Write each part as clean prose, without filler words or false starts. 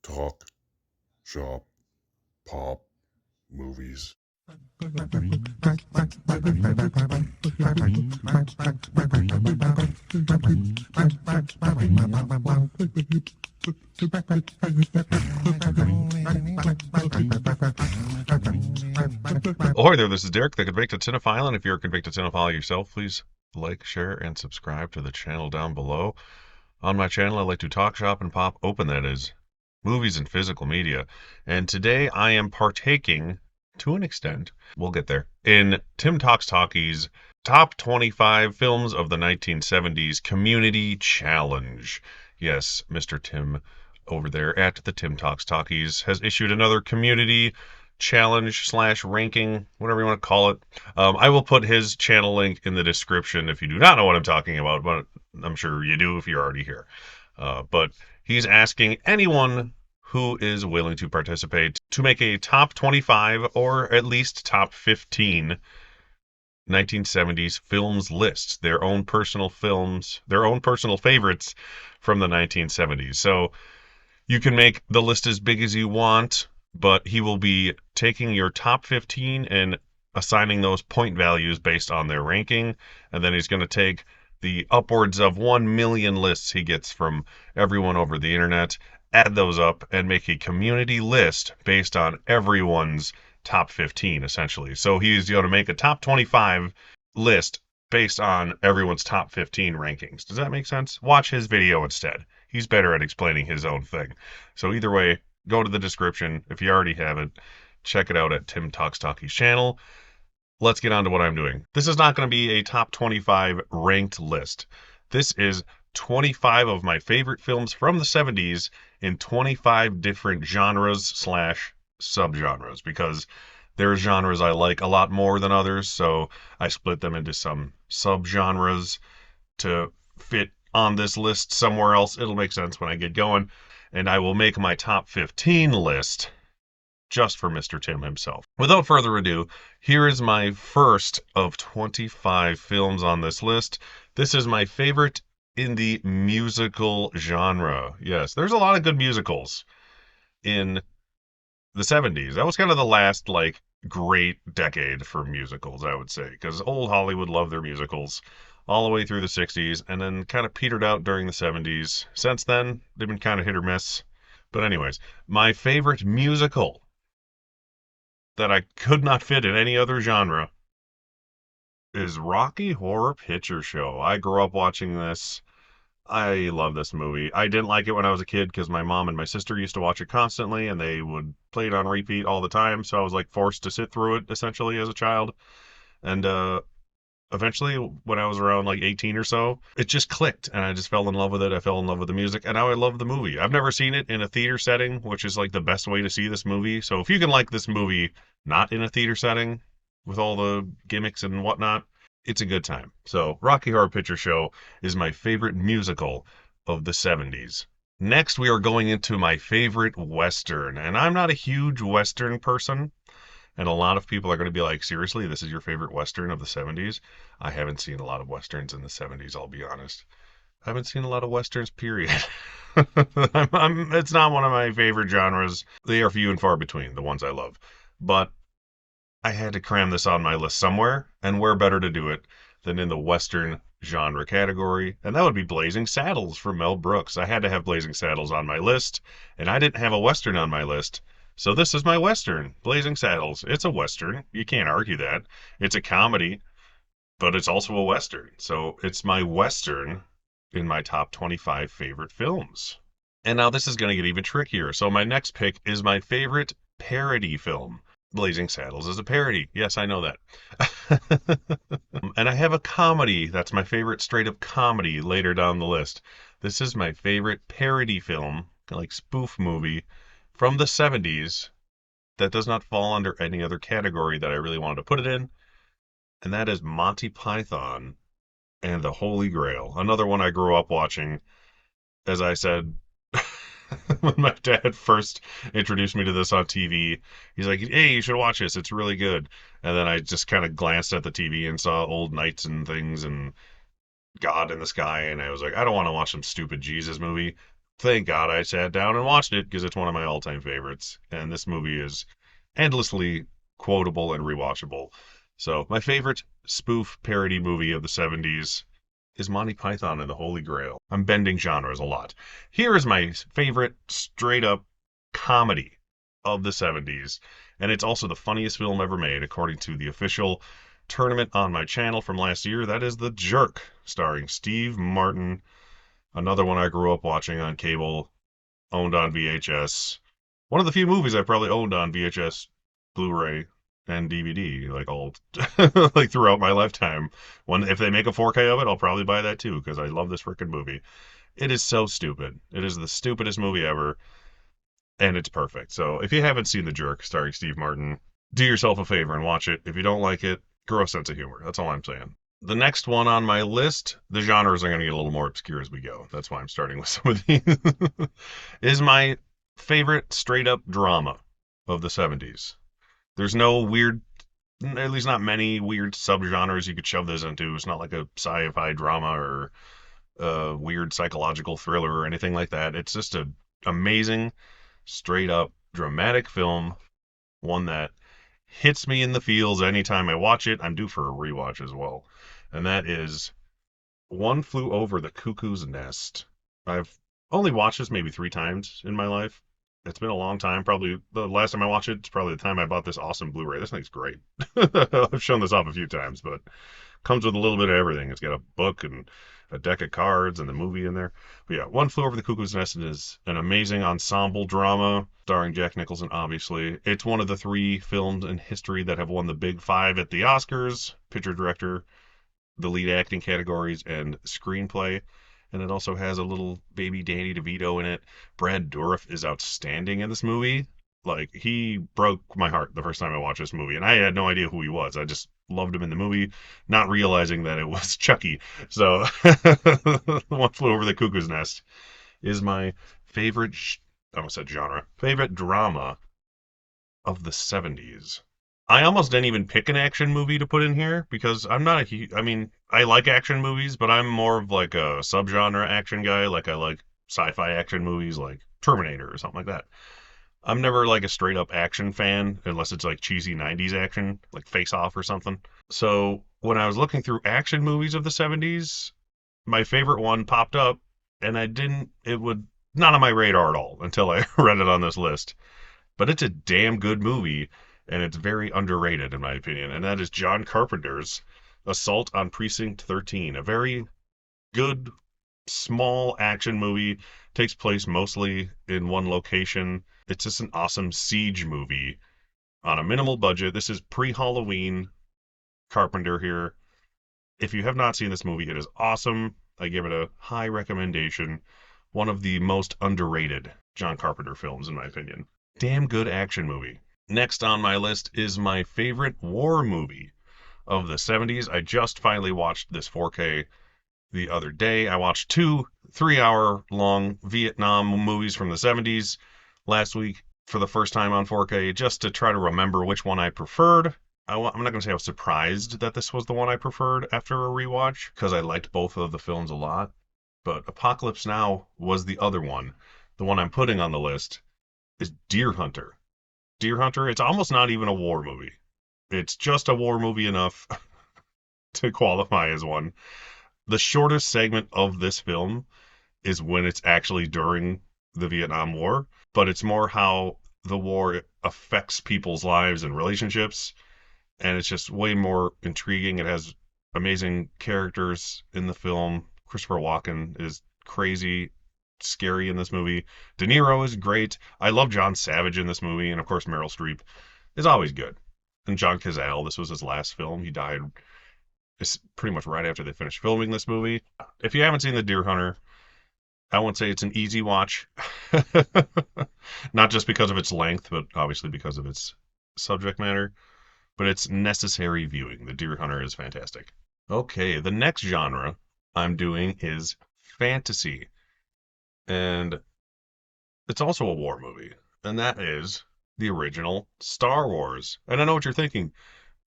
Talk, shop, pop, movies. Ahoy there, this is Derek, the Convicted Cinephile, and if you're a convicted cinephile yourself, please like, share, and subscribe to the channel down below. On my channel, I like to talk, shop, and pop open, that is, movies and physical media. And today I am partaking, to an extent, we'll get there, in Tim Talks Talkies Top 25 Films of the 1970s Community Challenge. Yes, Mr. Tim over there at the Tim Talks Talkies has issued another community challenge / ranking, whatever you want to call it. I will put his channel link in the description if you do not know what I'm talking about, but I'm sure you do if you're already here. But he's asking anyone who is willing to participate to make a top 25 or at least top 15 1970s films list, their own personal films, their own personal favorites from the 1970s. So you can make the list as big as you want, but he will be taking your top 15 and assigning those point values based on their ranking, and then he's going to take the upwards of 1 million lists he gets from everyone over the internet, add those up, and make a community list based on everyone's top 15, essentially. So he's going to make a top 25 list based on everyone's top 15 rankings. Does that make sense? Watch his video instead. He's better at explaining his own thing. So either way, go to the description. If you already haven't, check it out at Tim Talks Talkies channel. Let's get on to what I'm doing. This is not going to be a top 25 ranked list. This is 25 of my favorite films from the 70s in 25 different genres / subgenres, because there's genres I like a lot more than others, so I split them into some subgenres to fit on this list somewhere else. It'll make sense when I get going, and I will make my top 15 list just for Mr. Tim himself. Without further ado, here is my first of 25 films on this list. This is my favorite in the musical genre. Yes, there's a lot of good musicals in the 70s. That was kind of the last, great decade for musicals, I would say, because old Hollywood loved their musicals all the way through the 60s, and then kind of petered out during the 70s. Since then, they've been kind of hit or miss. But anyways, my favorite musical that I could not fit in any other genre is Rocky Horror Picture Show. I grew up watching this. I love this movie. I didn't like it when I was a kid because my mom and my sister used to watch it constantly, and they would play it on repeat all the time, so I was forced to sit through it essentially as a child. And eventually, when I was around 18 or so, it just clicked, and I just fell in love with it. I fell in love with the music, and now I love the movie. I've never seen it in a theater setting, which is the best way to see this movie. So if you can like this movie not in a theater setting with all the gimmicks and whatnot, it's a good time. So Rocky Horror Picture Show is my favorite musical of the 70s. Next, we are going into my favorite Western, and I'm not a huge Western person. And a lot of people are going to be like, seriously, this is your favorite Western of the 70s? I haven't seen a lot of Westerns in the 70s, I'll be honest. I haven't seen a lot of Westerns, period. It's not one of my favorite genres. They are few and far between, the ones I love. But I had to cram this on my list somewhere, and where better to do it than in the Western genre category, and that would be Blazing Saddles from Mel Brooks. I had to have Blazing Saddles on my list, and I didn't have a Western on my list. So this is my Western, Blazing Saddles. It's a Western. You can't argue that. It's a comedy, but it's also a Western. So it's my Western in my top 25 favorite films. And now this is going to get even trickier. So my next pick is my favorite parody film. Blazing Saddles is a parody. Yes, I know that. And I have a comedy. That's my favorite straight-up comedy later down the list. This is my favorite parody film, spoof movie, from the 70s that does not fall under any other category that I really wanted to put it in, and that is Monty Python and the Holy Grail. Another one I grew up watching. As I said, when my dad first introduced me to this on TV, he's like, hey, you should watch this, it's really good. And then I just kind of glanced at the TV and saw old knights and things and God in the sky, and I was like, I don't want to watch some stupid Jesus movie. thank God I sat down and watched it because it's one of my all-time favorites, and this movie is endlessly quotable and rewatchable. So my favorite spoof parody movie of the 70s is Monty Python and the Holy Grail. I'm bending genres a lot. Here is my favorite straight up comedy of the 70s, and it's also the funniest film ever made, according to the official tournament on my channel from last year. That is The Jerk, starring Steve Martin, another one I grew up watching on cable, owned on VHS. One of the few movies I probably owned on VHS, Blu-ray, and DVD, like all like throughout my lifetime. When if they make a 4K of it, I'll probably buy that too because I love this freaking movie. It is so stupid. It is the stupidest movie ever, and it's perfect. So if you haven't seen The Jerk, starring Steve Martin, do yourself a favor and watch it. If you don't like it, grow a sense of humor. That's all I'm saying. The next one on my list, the genres are going to get a little more obscure as we go. That's why I'm starting with some of these. Is my favorite straight up drama of the 70s. There's no weird, at least not many weird subgenres you could shove this into. It's not like a sci-fi drama or a weird psychological thriller or anything like that. It's just a amazing, straight up dramatic film, one that hits me in the feels anytime I watch it. I'm due for a rewatch as well. And that is One Flew Over the Cuckoo's Nest. I've only watched this maybe 3 times in my life. It's been a long time. Probably the last time I watched it, it's probably the time I bought this awesome Blu-ray. This thing's great. I've shown this off a few times, but comes with a little bit of everything. It's got a book and a deck of cards and the movie in there. But yeah, One Flew Over the Cuckoo's Nest is an amazing ensemble drama starring Jack Nicholson, obviously. It's one of the 3 films in history that have won the Big Five at the Oscars: picture, director, the lead acting categories, and screenplay. And it also has a little baby Danny DeVito in it. Brad Dourif is outstanding in this movie. Like, he broke my heart the first time I watched this movie, and I had no idea who he was. I just loved him in the movie, not realizing that it was Chucky. So, One Flew Over the Cuckoo's Nest is my favorite, I almost said genre, favorite drama of the 70s. I almost didn't even pick an action movie to put in here because I'm not a I mean, I like action movies, but I'm more of like a subgenre action guy. Like I like sci-fi action movies like Terminator or something like that. I'm never like a straight up action fan unless it's like cheesy 90s action, like Face Off or something. So when I was looking through action movies of the 70s, my favorite one popped up, and it would not on my radar at all until I read it on this list. But it's a damn good movie, and it's very underrated in my opinion, and that is John Carpenter's Assault on Precinct 13. A very good, small action movie, takes place mostly in one location. It's just an awesome siege movie on a minimal budget. This is pre-Halloween Carpenter here. If you have not seen this movie, it is awesome. I give it a high recommendation. One of the most underrated John Carpenter films, in my opinion. Damn good action movie. Next on my list is my favorite war movie of the 70s. I just finally watched this 4K the other day. I watched 2 3-hour long Vietnam movies from the 70s last week for the first time on 4K just to try to remember which one I preferred. I'm not going to say I was surprised that this was the one I preferred after a rewatch because I liked both of the films a lot. But Apocalypse Now was the other one. The one I'm putting on the list is Deer Hunter. Deer Hunter, it's almost not even a war movie. It's just a war movie enough to qualify as one. The shortest segment of this film is when it's actually during the Vietnam War, but it's more how the war affects people's lives and relationships, and it's just way more intriguing. It has amazing characters in the film. Christopher Walken is crazy scary in this movie. De Niro is great. I love John Savage in this movie, and of course Meryl Streep is always good. And John Cazale, this was his last film. He died pretty much right after they finished filming this movie. If you haven't seen The Deer Hunter, I won't say it's an easy watch. Not just because of its length, but obviously because of its subject matter. But it's necessary viewing. The Deer Hunter is fantastic. Okay, the next genre I'm doing is fantasy. And it's also a war movie, and that is the original Star Wars. And I know what you're thinking.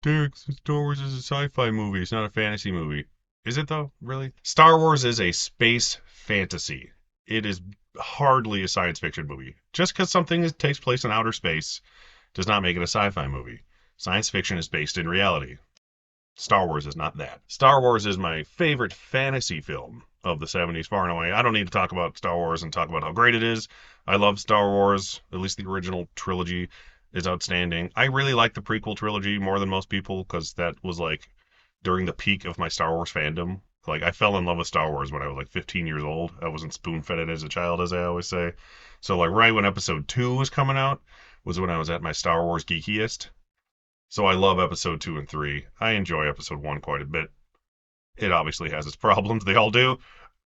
Derek, Star Wars is a sci-fi movie. It's not a fantasy movie. Is it though? Really? Star Wars is a space fantasy. It is hardly a science fiction movie. Just because something takes place in outer space does not make it a sci-fi movie. Science fiction is based in reality. Star Wars is not that. Star Wars is my favorite fantasy film of the 70s, far and away. I don't need to talk about Star Wars and talk about how great it is. I love Star Wars. At least the original trilogy is outstanding. I really like the prequel trilogy more than most people because that was like during the peak of my Star Wars fandom. Like, I fell in love with Star Wars when I was like 15 years old. I wasn't spoon fed it as a child, as I always say. So, like, right when episode 2 was coming out was when I was at my Star Wars geekiest. So I love episode 2 and 3. I enjoy episode 1 quite a bit. It obviously has its problems, they all do,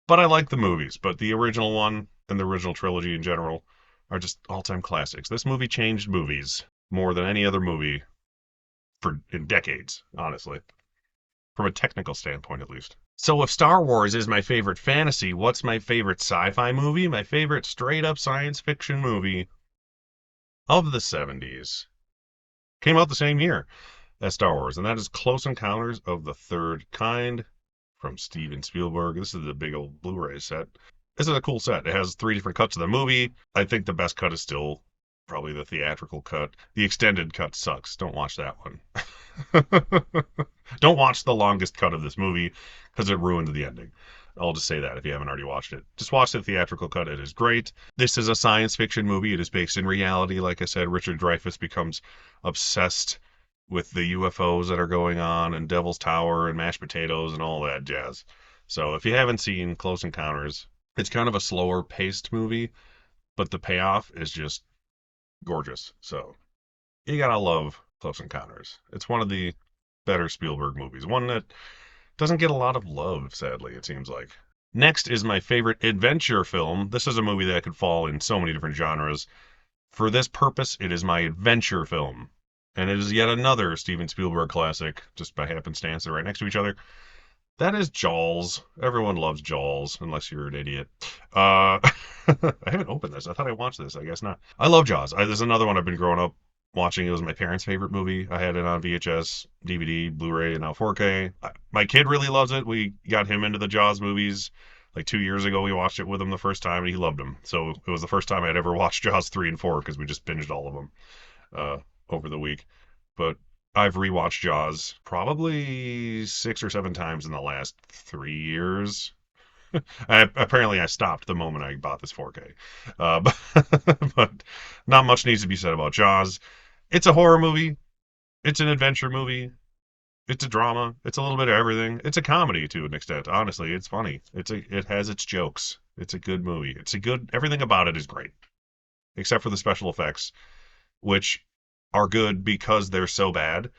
but I like the movies. But the original one and the original trilogy in general are just all-time classics. This movie changed movies more than any other movie for in decades, honestly, from a technical standpoint at least. So if Star Wars is my favorite fantasy, what's my favorite sci-fi movie? My favorite straight-up science fiction movie of the 70s came out the same year as Star Wars, and that is Close Encounters of the Third Kind from Steven Spielberg. This is a big old Blu-ray set. This is a cool set. It has 3 different cuts of the movie. I think the best cut is still probably the theatrical cut. The extended cut sucks. Don't watch that one. Don't watch the longest cut of this movie because it ruined the ending. I'll just say that if you haven't already watched it. Just watch the theatrical cut. It is great. This is a science fiction movie. It is based in reality. Like I said, Richard Dreyfuss becomes obsessed with the UFOs that are going on and Devil's Tower and mashed potatoes and all that jazz. So if you haven't seen Close Encounters, it's kind of a slower paced movie, but the payoff is just gorgeous. So you gotta love Close Encounters. It's one of the better Spielberg movies. One that doesn't get a lot of love, sadly, it seems like. Next is my favorite adventure film. This is a movie that could fall in so many different genres. For this purpose, it is my adventure film. And it is yet another Steven Spielberg classic, just by happenstance. They're right next to each other. That is Jaws. Everyone loves Jaws, unless you're an idiot. I haven't opened this. I thought I watched this. I guess not. I love Jaws. There's another one I've been growing up watching. It was my parents' favorite movie. I had it on VHS, DVD, Blu-ray, and now 4K. My kid really loves it. We got him into the Jaws movies like 2 years ago. We watched it with him the first time, and he loved them. So it was the first time I'd ever watched Jaws 3 and 4 because we just binged all of them over the week. But I've rewatched Jaws probably 6 or 7 times in the last 3 years. Apparently, I stopped the moment I bought this 4K. But not much needs to be said about Jaws. It's a horror movie. It's an adventure movie. It's a drama. It's a little bit of everything. It's a comedy to an extent. Honestly, it's funny. It has its jokes. It's a good movie. Everything about it is great, except for the special effects, which are good because they're so bad,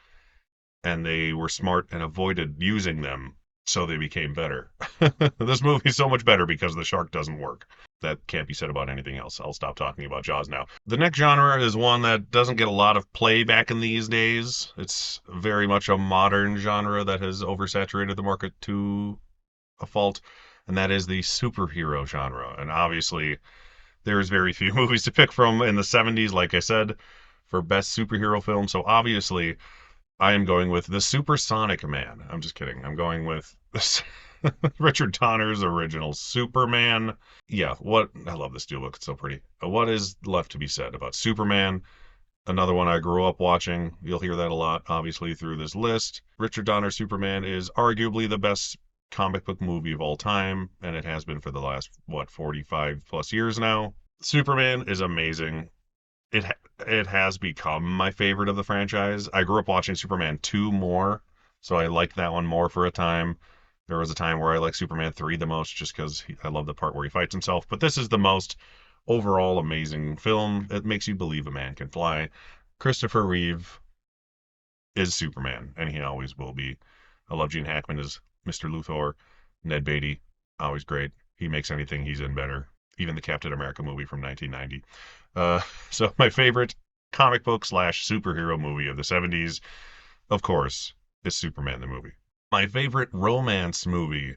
and they were smart and avoided using them, so they became better. This movie's so much better because the shark doesn't work. That can't be said about anything else. I'll stop talking about Jaws now. The next genre is one that doesn't get a lot of play back in these days. It's very much a modern genre that has oversaturated the market to a fault, and that is the superhero genre. And obviously, there's very few movies to pick from in the 70s, like I said, for best superhero film. So obviously, I am going with The Supersonic Man. I'm just kidding. I'm going with Richard Donner's original Superman. Yeah, I love this steelbook. It's so pretty. What is left to be said about Superman? Another one I grew up watching. You'll hear that a lot, obviously, through this list. Richard Donner's Superman is arguably the best comic book movie of all time, and it has been for the last, 45 plus years now. Superman is amazing. It has become my favorite of the franchise. I grew up watching Superman 2 more, so I liked that one more for a time. There was a time where I liked Superman 3 the most just because I love the part where he fights himself. But this is the most overall amazing film. It makes you believe a man can fly. Christopher Reeve is Superman, and he always will be. I love Gene Hackman as Mr. Luthor. Ned Beatty, always great. He makes anything he's in better. Even the Captain America movie from 1990. So my favorite comic book / superhero movie of the 70s, of course, is Superman the movie. My favorite romance movie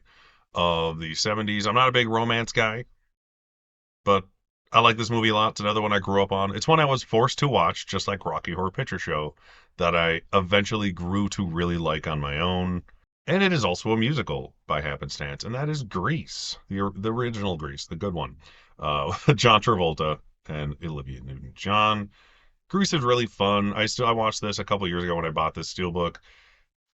of the 70s. I'm not a big romance guy, but I like this movie a lot. It's another one I grew up on. It's one I was forced to watch, just like Rocky Horror Picture Show, that I eventually grew to really like on my own. And it is also a musical by happenstance, and that is Grease, the original Grease, the good one. John Travolta and Olivia Newton-John. Grease is really fun. I watched this a couple years ago when I bought this steelbook.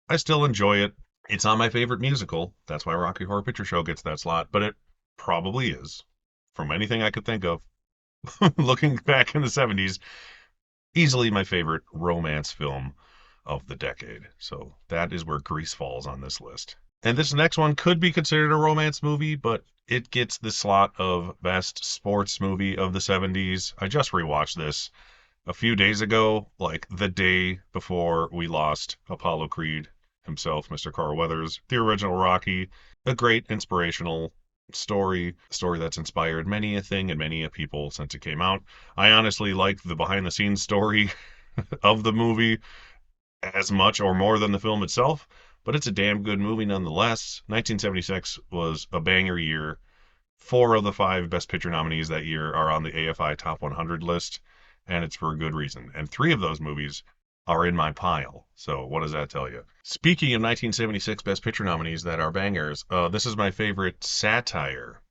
I still enjoy it. It's not my favorite musical. That's why Rocky Horror Picture Show gets that slot, but it probably is. From anything I could think of, looking back in the 70s, easily my favorite romance film of the decade. So that is where Grease falls on this list. And this next one could be considered a romance movie, but it gets the slot of best sports movie of the 70s. I just rewatched this a few days ago, like the day before we lost Apollo Creed himself, Mr. Carl Weathers, the original Rocky, a great inspirational story that's inspired many a thing and many a people since it came out. I honestly like the behind the scenes story of the movie as much or more than the film itself, but it's a damn good movie nonetheless. 1976 was a banger year. Four of the five Best Picture nominees that year are on the AFI Top 100 list, and it's for a good reason. And three of those movies are in my pile. So what does that tell you? Speaking of 1976 Best Picture nominees that are bangers, this is my favorite satire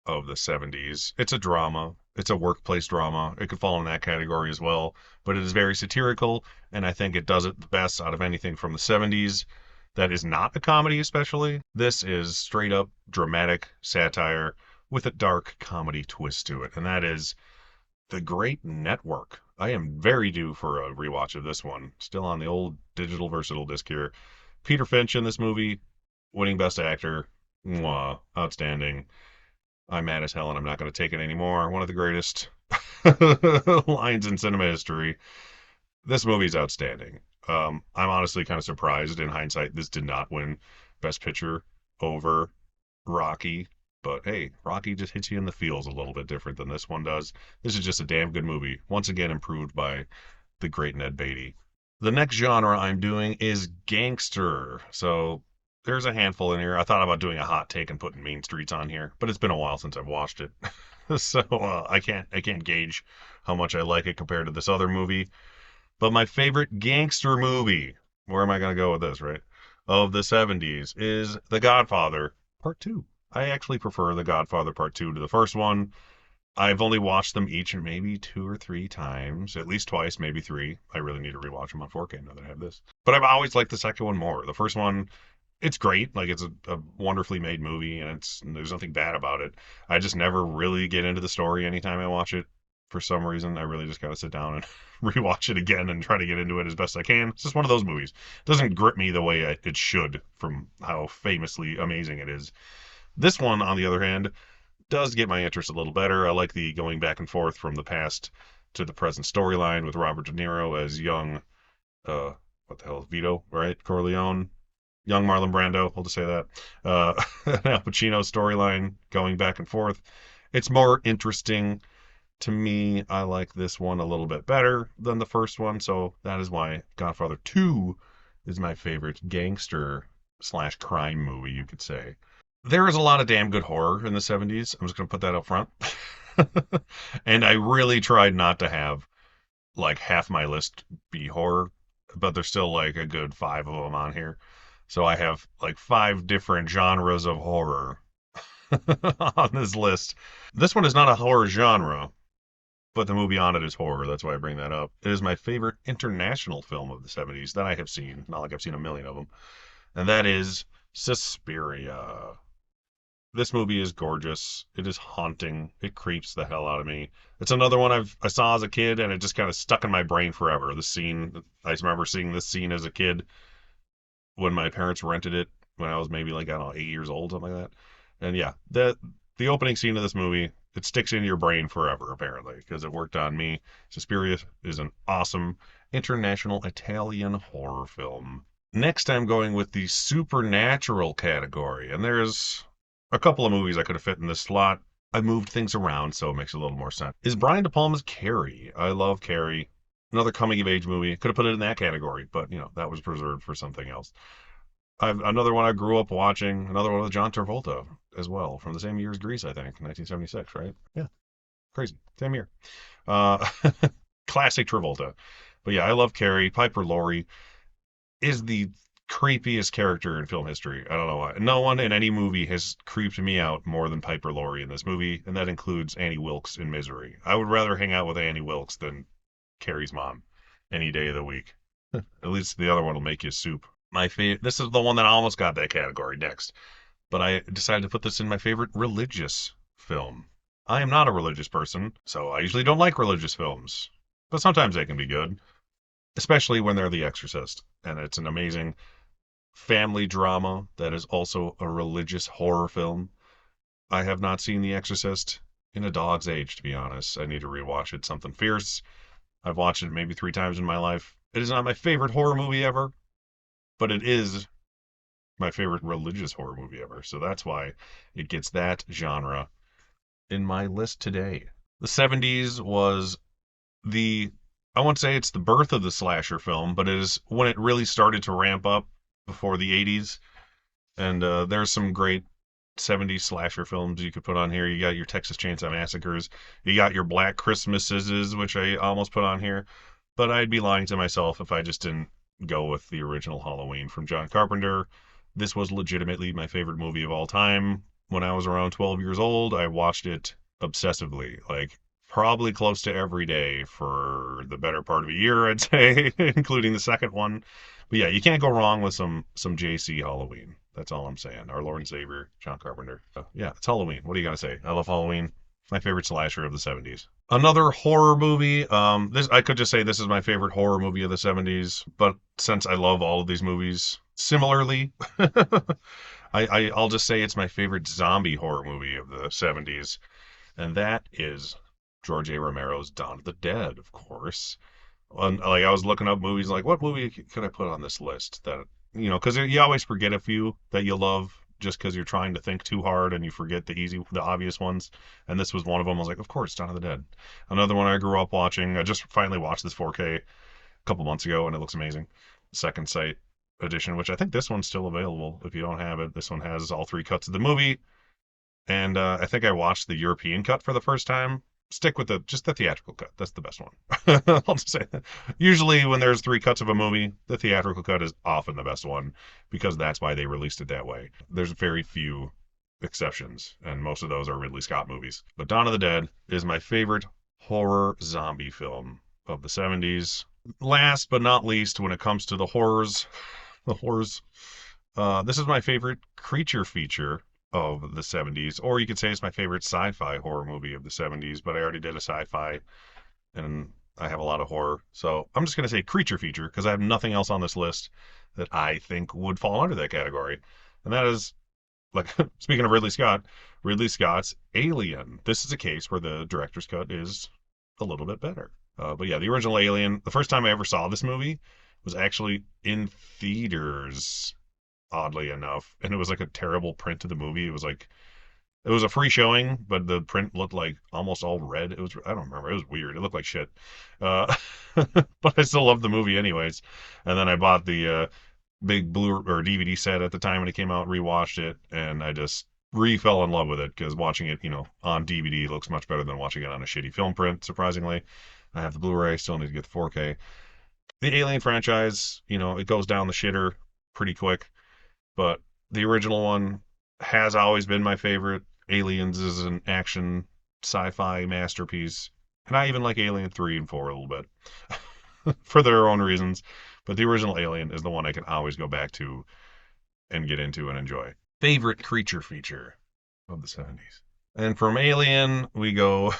of the 70s. It's a drama. It's a workplace drama. It could fall in that category as well, but it is very satirical, and I think it does it the best out of anything from the 70s. That is not a comedy, especially. This is straight up dramatic satire with a dark comedy twist to it, and that is The Great Network. I am very due for a rewatch of this one. Still on the old digital versatile disc here. Peter Finch in this movie, winning Best Actor. Mwah, outstanding. I'm mad as hell and I'm not going to take it anymore. One of the greatest lines in cinema history. This movie's outstanding. I'm honestly kind of surprised in hindsight this did not win Best Picture over Rocky. But hey, Rocky just hits you in the feels a little bit different than this one does. This is just a damn good movie. Once again, improved by the great Ned Beatty. The next genre I'm doing is gangster. So there's a handful in here. I thought about doing a hot take and putting Mean Streets on here, but it's been a while since I've watched it. So I can't gauge how much I like it compared to this other movie. But my favorite gangster movie, where am I going to go with this, right? Of the 70s is The Godfather Part 2. I actually prefer The Godfather Part 2 to the first one. I've only watched them each maybe two or three times, at least twice, maybe three. I really need to rewatch them on 4K now that I have this. But I've always liked the second one more. The first one, it's great. Like it's a wonderfully made movie, and there's nothing bad about it. I just never really get into the story anytime I watch it. For some reason, I really just gotta sit down and rewatch it again and try to get into it as best I can. It's just one of those movies. It doesn't grip me the way it should from how famously amazing it is. This one, on the other hand, does get my interest a little better. I like the going back and forth from the past to the present storyline with Robert De Niro as young, uh, what the hell, Vito, right? Corleone, young Marlon Brando. We'll just say that. Al Pacino storyline going back and forth. It's more interesting to me. I like this one a little bit better than the first one, so that is why Godfather 2 is my favorite gangster slash crime movie, you could say. There is a lot of damn good horror in the 70s. I'm just going to put that up front. And I really tried not to have like half my list be horror, but there's still like a good five of them on here. So I have like five different genres of horror on this list. This one is not a horror genre, but the movie on it is horror. That's why I bring that up. It is my favorite international film of the 70s that I have seen. Not like I've seen a million of them. And that is Suspiria. This movie is gorgeous. It is haunting. It creeps the hell out of me. It's another one I saw as a kid, and it just kind of stuck in my brain forever. The scene, I remember seeing this scene as a kid when my parents rented it when I was maybe like, I don't know, 8 years old, something like that. And yeah, the opening scene of this movie, it sticks in your brain forever, apparently, because it worked on me. Suspiria is an awesome international Italian horror film. Next, I'm going with the supernatural category, and there's a couple of movies I could have fit in this slot. I moved things around, so it makes a little more sense. Is Brian De Palma's Carrie? I love Carrie. Another coming of age movie. Could have put it in that category, but that was preserved for something else. Another one I grew up watching. Another one with John Travolta as well, from the same year as Grease, I think, 1976, right? Yeah, crazy, same year. Uh, Classic Travolta. But yeah, I love Carrie. Piper Laurie is the creepiest character in film history. I don't know why. No one in any movie has creeped me out more than Piper Laurie in this movie, and that includes Annie Wilkes in Misery. I would rather hang out with Annie Wilkes than Carrie's mom any day of the week. At least the other one will make you soup. My favorite. This is the one that almost got that category next, but I decided to put this in my favorite religious film. I am not a religious person, so I usually don't like religious films, but sometimes they can be good, especially when they're The Exorcist, and it's an amazing family drama that is also a religious horror film. I have not seen The Exorcist in a dog's age, to be honest. I need to rewatch it. Something fierce. I've watched it maybe 3 times in my life. It is not my favorite horror movie ever, but it is my favorite religious horror movie ever. So that's why it gets that genre in my list today. The 70s was the, I won't say it's the birth of the slasher film, but it is when it really started to ramp up before the 80s. And there's some great 70s slasher films you could put on here. You got your Texas Chainsaw Massacres. You got your Black Christmases, which I almost put on here. But I'd be lying to myself if I just didn't go with the original Halloween from John Carpenter. This was legitimately my favorite movie of all time. When I was around 12 years old, I watched it obsessively, like probably close to every day for the better part of a year, I'd say, including the second one. But yeah, you can't go wrong with some JC Halloween. That's all I'm saying. Our Lord and Savior, John Carpenter. Yeah, it's Halloween. What are you gonna say? I love Halloween. My favorite slasher of the 70s. Another horror movie. This I could just say this is my favorite horror movie of the 70s, but since I love all of these movies similarly, I'll just say it's my favorite zombie horror movie of the 70s, and that is George A. Romero's Dawn of the Dead, of course. Like I was looking up movies, like what movie could I put on this list that because you always forget a few that you love just because you're trying to think too hard and you forget the obvious ones. And this was one of them. I was like, of course, Dawn of the Dead. Another one I grew up watching. I just finally watched this 4K a couple months ago, and it looks amazing. Second Sight edition, which I think this one's still available if you don't have it. This one has all 3 cuts of the movie, and I think I watched the European cut for the first time. Stick with just the theatrical cut. That's the best one. I'll just say that. Usually, when there's 3 cuts of a movie, the theatrical cut is often the best one because that's why they released it that way. There's very few exceptions, and most of those are Ridley Scott movies. But Dawn of the Dead is my favorite horror zombie film of the 70s. Last but not least, when it comes to the horrors, this is my favorite creature feature of the 70s, or you could say it's my favorite sci-fi horror movie of the 70s, but I already did a sci-fi and I have a lot of horror. So I'm just going to say creature feature because I have nothing else on this list that I think would fall under that category. And that is, like, speaking of Ridley Scott's Alien. This is a case where the director's cut is a little bit better. But yeah, the original Alien, the first time I ever saw this movie was actually in theaters, oddly enough, and it was like a terrible print of the movie. It was a free showing, but the print looked like almost all red. I don't remember. It was weird. It looked like shit. Uh, but I still loved the movie anyways. And then I bought the big blue or DVD set at the time when it came out, rewatched it, and I just fell in love with it because watching it, on DVD looks much better than watching it on a shitty film print, surprisingly. I have the Blu-ray, still need to get the 4K. The Alien franchise, it goes down the shitter pretty quick, but the original one has always been my favorite. Aliens is an action sci-fi masterpiece, and I even like Alien 3 and 4 a little bit for their own reasons, but the original Alien is the one I can always go back to and get into and enjoy. Favorite creature feature of the 70s. And from Alien, we go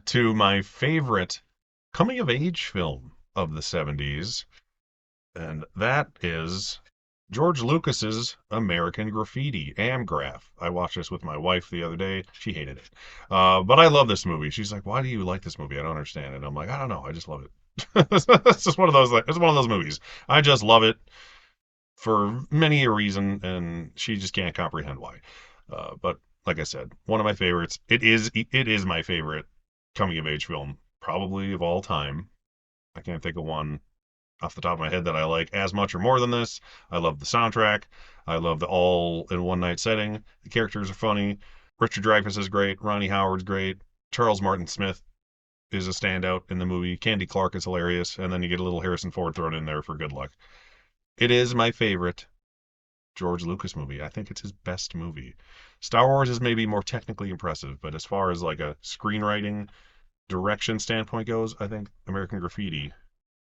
to my favorite coming of age film of the 70s, and that is George Lucas's American Graffiti, Amgraph. I watched this with my wife the other day. She hated it. But I love this movie. She's like, why do you like this movie? I don't understand it. I'm like, I don't know. I just love it. It's just one of those, it's one of those movies. I just love it for many a reason, and she just can't comprehend why. But like I said, one of my favorites. It is my favorite coming of age film, probably of all time. I can't think of one off the top of my head that I like as much or more than this. I love the soundtrack. I love the all in one night setting. The characters are funny. Richard Dreyfuss is great. Ronnie Howard's great. Charles Martin Smith is a standout in the movie. Candy Clark is hilarious. And then you get a little Harrison Ford thrown in there for good luck. It is my favorite George Lucas movie. I think it's his best movie. Star Wars is maybe more technically impressive, but as far as like a screenwriting direction standpoint goes, I think American Graffiti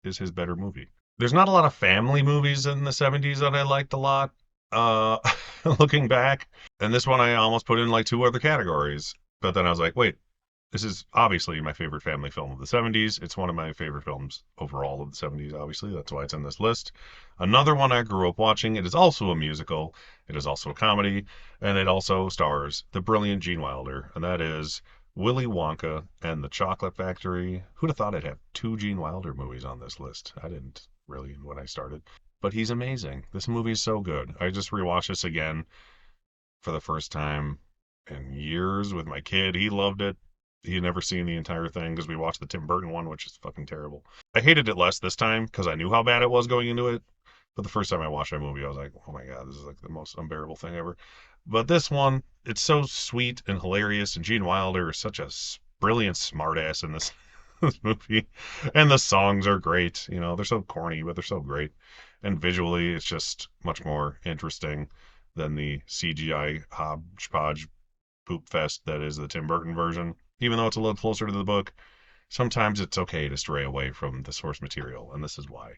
is his better movie. There's not a lot of family movies in the 70s that I liked a lot. Uh, looking back, and this one I almost put in like two other categories, but then I was like, wait, this is obviously my favorite family film of the 70s. It's one of my favorite films overall of the 70s, obviously. That's why it's in this list. Another one I grew up watching. It is also a musical. It is also a comedy. And it also stars the brilliant Gene Wilder. And that is Willy Wonka and the Chocolate Factory. Who'd have thought I'd have two Gene Wilder movies on this list? I didn't really when I started. But he's amazing. This movie is so good. I just rewatched this again for the first time in years with my kid. He loved it. He had never seen the entire thing because we watched the Tim Burton one, which is fucking terrible. I hated it less this time because I knew how bad it was going into it. But the first time I watched that movie, I was like, oh my God, this is like the most unbearable thing ever. But this one, it's so sweet and hilarious. And Gene Wilder is such a brilliant smartass in this, this movie. And the songs are great. You know, they're so corny, but they're so great. And visually, it's just much more interesting than the CGI hodgepodge poop fest that is the Tim Burton version. Even though it's a little closer to the book, sometimes it's okay to stray away from the source material, and this is why.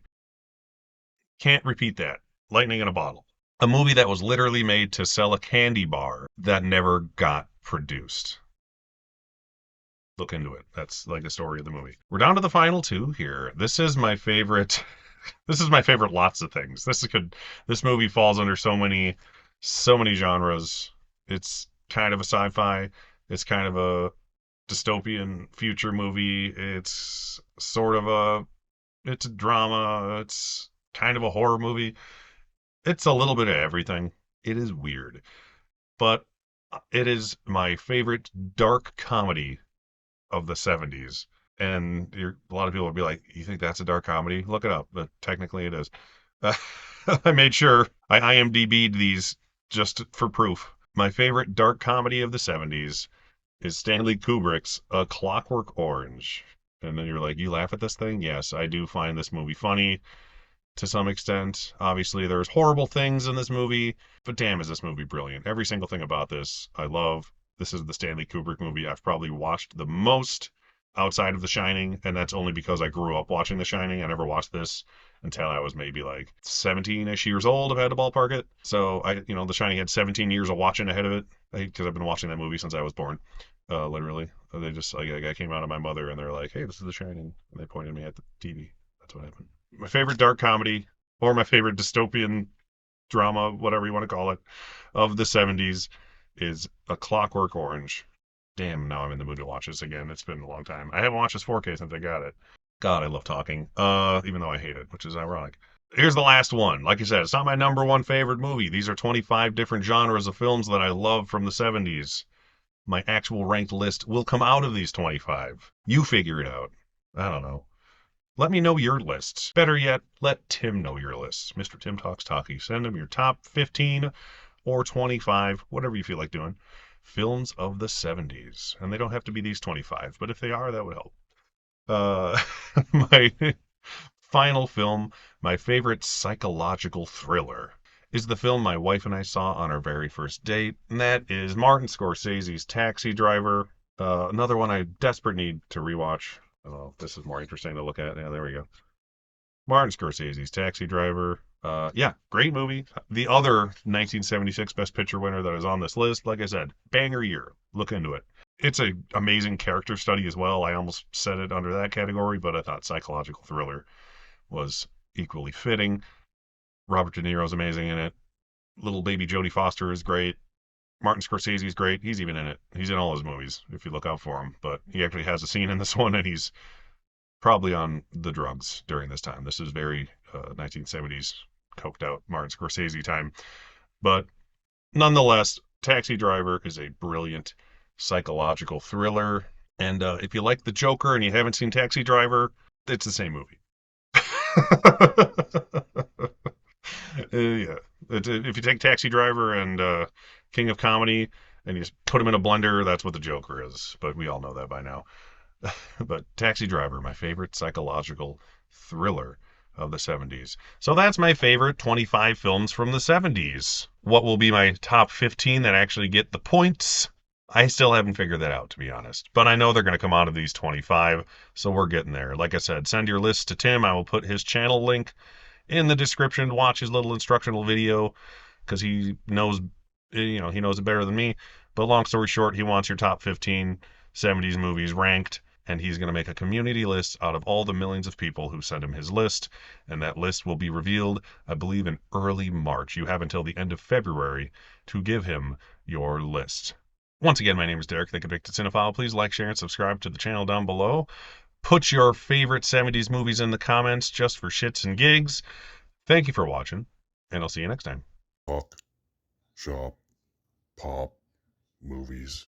Can't repeat that. Lightning in a bottle. A movie that was literally made to sell a candy bar that never got produced. Look into it. That's like the story of the movie. We're down to the final two here. This is my favorite. This is my favorite lots of things. This movie falls under so many genres. It's kind of a sci-fi. It's kind of a dystopian future movie. It's a drama. It's kind of a horror movie. It's a little bit of everything. It is weird, but it is my favorite dark comedy of the 70s. And a lot of people would be like, "You think that's a dark comedy? Look it up." But technically, it is. Uh, I made sure I IMDb'd these just for proof. My favorite dark comedy of the 70s is Stanley Kubrick's A Clockwork Orange. And then you're like, you laugh at this thing? Yes, I do find this movie funny to some extent. Obviously, there's horrible things in this movie, but damn, is this movie brilliant. Every single thing about this, I love. This is the Stanley Kubrick movie I've probably watched the most outside of The Shining, and that's only because I grew up watching The Shining. I never watched this until I was maybe like 17-ish years old, if I had to ballpark it. So The Shining had 17 years of watching ahead of it because I've been watching that movie since I was born. Literally, they just like I came out of my mother and they're like, "Hey, this is The Shining," and they pointed me at the TV. That's what happened. My favorite dark comedy, or my favorite dystopian drama, whatever you want to call it, of the 70s is A Clockwork Orange. Damn, now I'm in the mood to watch this again. It's been a long time. I haven't watched this 4K since I got it. God, I love talking. Even though I hate it, which is ironic. Here's the last one. Like I said, it's not my number one favorite movie. These are 25 different genres of films that I love from the 70s. My actual ranked list will come out of these 25. You figure it out. I don't know. Let me know your lists. Better yet, let Tim know your lists. Mr. Tim Talks Talkie. Send him your top 15 or 25, whatever you feel like doing, films of the 70s. And they don't have to be these 25, but if they are, that would help. My final film, my favorite psychological thriller, is the film my wife and I saw on our very first date, and that is Martin Scorsese's Taxi Driver. Another one I desperately need to rewatch. Oh, this is more interesting to look at. Yeah, there we go. Martin Scorsese's Taxi Driver. Yeah, great movie. The other 1976 Best Picture winner that is on this list, like I said, banger year. Look into it. It's an amazing character study as well. I almost set it under that category, but I thought psychological thriller was equally fitting. Robert De Niro's amazing in it. Little baby Jodie Foster is great. Martin Scorsese's great. He's even in it. He's in all his movies if you look out for him. But he actually has a scene in this one, and he's probably on the drugs during this time. This is very 1970s coked out Martin Scorsese time. But nonetheless, Taxi Driver is a brilliant psychological thriller. And if you like The Joker and you haven't seen Taxi Driver, it's the same movie. Yeah. If you take Taxi Driver and King of Comedy and you just put them in a blender, that's what The Joker is. But we all know that by now. But Taxi Driver, my favorite psychological thriller of the 70s. So that's my favorite 25 films from the 70s. What will be my top 15 that actually get the points? I still haven't figured that out, to be honest. But I know they're going to come out of these 25, so we're getting there. Like I said, send your list to Tim. I will put his channel link in the description. Watch his little instructional video because he knows, he knows it better than me. But long story short, he wants your top 15 70s movies ranked, and he's going to make a community list out of all the millions of people who send him his list, and that list will be revealed, I believe, in early March. You have until the end of February to give him your list. Once again, my name is Derek, the Convicted Cinephile. Please like, share, and subscribe to the channel down below. Put your favorite 70s movies in the comments just for shits and gigs. Thank you for watching, and I'll see you next time. Talk, shop, pop, movies.